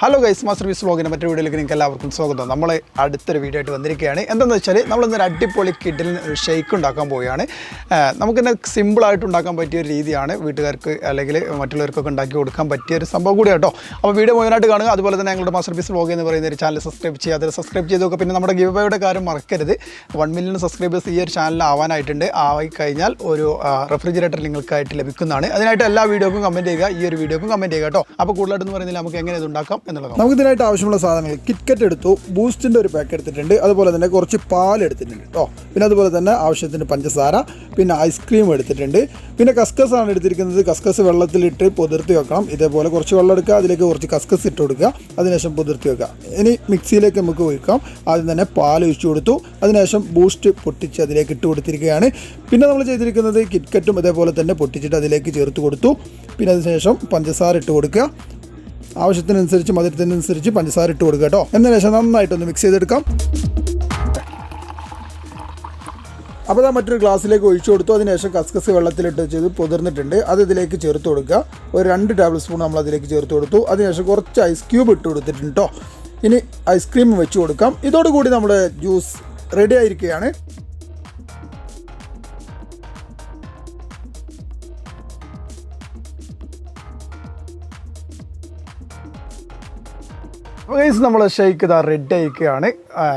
Hello guys, master piece വ്ലോഗിൻ്റെ മറ്റൊരു വീഡിയോയിലേക്ക് നിങ്ങൾക്ക് എല്ലാവർക്കും സ്വാഗതം. നമ്മൾ അടുത്തൊരു വീഡിയോ ആയിട്ട് വന്നിരിക്കുകയാണ്. എന്താണെന്ന് വെച്ചാൽ നമ്മളിന്നൊരു അടിപൊളി കിഡിലിന് ഒരു ഷെയ്ക്ക് ഉണ്ടാക്കാൻ പോവുകയാണ്. നമുക്കിന്നെ സിമ്പിളായിട്ട് ഉണ്ടാക്കാൻ പറ്റിയ ഒരു രീതിയാണ്, വീട്ടുകാർക്ക് അല്ലെങ്കിൽ മറ്റുള്ളവർക്കൊക്കെ ഉണ്ടാക്കി കൊടുക്കാൻ പറ്റിയ ഒരു സംഭവം കൂടി കേട്ടോ. അപ്പോൾ വീഡിയോ മുഴുവനായിട്ട് കാണുക. അതുപോലെ തന്നെ ഞങ്ങളുടെ മാസ്റ്റർ പീസ് വ്ലോഗ് എന്ന് പറയുന്ന ഒരു ചാനൽ സബ്സ്ക്രൈബ് ചെയ്യുക. അതിൽ സബ്സ്ക്രൈബ് ചെയ്ത് നോക്കുക. പിന്നെ നമ്മുടെ ഗിവ് അവേയുടെ കാര്യം മറക്കരുത്. 1 മില്യൺ സബ്സ്ക്രൈബേഴ്സ് ഈ ഒരു ചാനലിൽ ആവാനായിട്ടുണ്ട്. ആയിക്കഴിഞ്ഞാൽ ഒരു റെഫ്രിജറേറ്റർ നിങ്ങൾക്കായിട്ട് ലഭിക്കുന്നതാണ്. അതിനായിട്ട് എല്ലാ വീഡിയോക്കും കമൻറ്റ് ചെയ്യുക, ഈ ഒരു വീഡിയോക്കും കമൻറ്റ് ചെയ്യുക കേട്ടോ. അപ്പോൾ കൂടുതലായിട്ടെന്ന് പറയുന്നില്ല, നമുക്ക് എങ്ങനെ ഇത് ഉണ്ടാക്കാം എന്നുള്ളത്. നമുക്ക് ഇതിനായിട്ട് ആവശ്യമുള്ള സാധനങ്ങൾ കിറ്റ്കറ്റ് എടുത്തു, ബൂസ്റ്റിൻ്റെ ഒരു പാക്ക് എടുത്തിട്ടുണ്ട്, അതുപോലെ തന്നെ കുറച്ച് പാൽ എടുത്തിട്ടുണ്ട് കേട്ടോ. പിന്നെ അതുപോലെ തന്നെ ആവശ്യത്തിന് പഞ്ചസാര, പിന്നെ ഐസ്ക്രീം എടുത്തിട്ടുണ്ട്, പിന്നെ കസ്കസ് ആണ് എടുത്തിരിക്കുന്നത്. കസ്കസ് വെള്ളത്തിലിട്ട് പൊതിർത്തി വെക്കണം. ഇതേപോലെ കുറച്ച് വെള്ളം എടുക്കുക, അതിലേക്ക് കുറച്ച് കസ്കസ് ഇട്ട് കൊടുക്കുക, അതിനുശേഷം പൊതിർത്തി വെക്കുക. ഇനി മിക്സിയിലേക്ക് നമുക്ക് ഒഴിക്കാം. ആദ്യം തന്നെ പാൽ ഒഴിച്ചു കൊടുത്തു, അതിനുശേഷം ബൂസ്റ്റ് പൊട്ടിച്ച് അതിലേക്ക് ഇട്ട് കൊടുത്തിരിക്കുകയാണ്. പിന്നെ നമ്മൾ ചെയ്തിരിക്കുന്നത് കിറ്റ്കറ്റും ഇതേപോലെ തന്നെ പൊട്ടിച്ചിട്ട് അതിലേക്ക് ചേർത്ത് കൊടുത്തു. പിന്നെ അതിനുശേഷം പഞ്ചസാര ഇട്ട് കൊടുക്കുക, ആവശ്യത്തിനനുസരിച്ച് മധുരത്തിനനുസരിച്ച് പഞ്ചസാര ഇട്ട് കൊടുക്കുക കേട്ടോ. എന്നതിനുശേഷം നന്നായിട്ടൊന്ന് മിക്സ് ചെയ്തെടുക്കാം. അപ്പോൾ അത് മറ്റൊരു ഗ്ലാസ്സിലേക്ക് ഒഴിച്ചു കൊടുത്തു. അതിനുശേഷം കസ്കസ് വെള്ളത്തിലിട്ട് വെച്ചത് പൊതിർന്നിട്ടുണ്ട്, അത് ഇതിലേക്ക് ചേർത്ത് കൊടുക്കുക. ഒരു 2 ടേബിൾ സ്പൂൺ നമ്മൾ അതിലേക്ക് ചേർത്ത് കൊടുത്തു. അതിനുശേഷം കുറച്ച് ഐസ് ക്യൂബ് ഇട്ട് കൊടുത്തിട്ടുണ്ട് കേട്ടോ. ഇനി ഐസ്ക്രീം വെച്ച് കൊടുക്കാം. ഇതോടുകൂടി നമ്മുടെ ജ്യൂസ് റെഡി ആയിരിക്കുകയാണ്. ഗൈസ്, നമ്മൾ ഷെയ്ക്ക് ഇതാ റെഡി ആയിരിക്കുകയാണ്.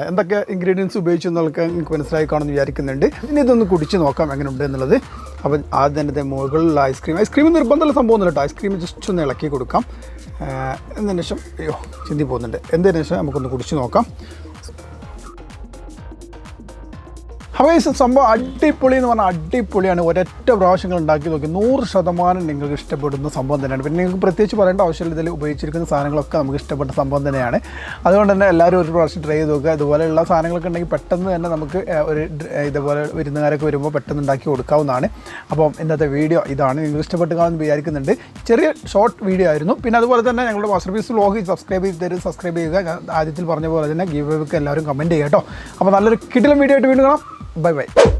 എന്തൊക്കെ ഇൻഗ്രീഡിയൻസ് ഉപയോഗിച്ചു എന്നൊക്കെ നിങ്ങൾക്ക് മനസ്സിലായി കാണുമെന്ന് വിചാരിക്കുന്നുണ്ട്. ഇനി ഇതൊന്ന് കുടിച്ച് നോക്കാം എങ്ങനെയുണ്ട് എന്നുള്ളത്. അപ്പോൾ ആദ്യം തന്നെ മുകളിലുള്ള ഐസ്ക്രീം നിർബന്ധമുള്ള സംഭവമൊന്നുമില്ല കേട്ടോ. ഐസ്ക്രീം ജസ്റ്റ് ഒന്ന് ഇളക്കി കൊടുക്കാം. എന്നതിന് ശേഷം ചിന്തി പോകുന്നുണ്ട്. എന്നതിന് ശേഷം നമുക്കൊന്ന് കുടിച്ച് നോക്കാം. അപ്പോൾ ഈ സംഭവം അടിപൊളി എന്ന് പറഞ്ഞാൽ അടിപൊളിയാണ്. ഒരൊറ്റ പ്രാവശ്യങ്ങൾ ഉണ്ടാക്കി നോക്കി 100% നിങ്ങൾക്ക് ഇഷ്ടപ്പെടുന്ന സംഭവം തന്നെയാണ്. പിന്നെ നിങ്ങൾക്ക് പ്രത്യേകിച്ച് പറയേണ്ട ആവശ്യമില്ല, ഇതിൽ ഉപയോഗിച്ചിരിക്കുന്ന സാധനങ്ങളൊക്കെ നമുക്ക് ഇഷ്ടപ്പെട്ട സംഭവം തന്നെയാണ്. അതുകൊണ്ട് തന്നെ എല്ലാവരും ഒരു പ്രാവശ്യം ട്രൈ ചെയ്ത് നോക്കുക. ഇതുപോലെയുള്ള സാധനങ്ങളൊക്കെ ഉണ്ടെങ്കിൽ പെട്ടെന്ന് തന്നെ നമുക്ക് ഒരു ഇതുപോലെ വിരുന്നുകാരൊക്കെ വരുമ്പോൾ പെട്ടെന്ന് ഉണ്ടാക്കി കൊടുക്കാവുന്നതാണ്. അപ്പം ഇന്നത്തെ വീഡിയോ ഇതാണ്. നിങ്ങൾക്ക് ഇഷ്ടപ്പെട്ട് കാണുമെന്ന് വിചാരിക്കുന്നുണ്ട്. ചെറിയ ഷോർട്ട് വീഡിയോ ആയിരുന്നു. പിന്നെ അതുപോലെ തന്നെ ഞങ്ങളുടെ മാസ്റ്റർ പീസ് വ്ലോഗ് സബ്സ്ക്രൈബ് ചെയ്യുക. ഞാൻ ആദ്യത്തിൽ പറഞ്ഞ പോലെ തന്നെ ഗിവ് അവേക്ക് എല്ലാവരും കമൻറ്റ് ചെയ്യുക കേട്ടോ. അപ്പോൾ നല്ലൊരു കിടിലൻ വീഡിയോ ആയിട്ട് വീണ്ടും കാണാം. Bye bye.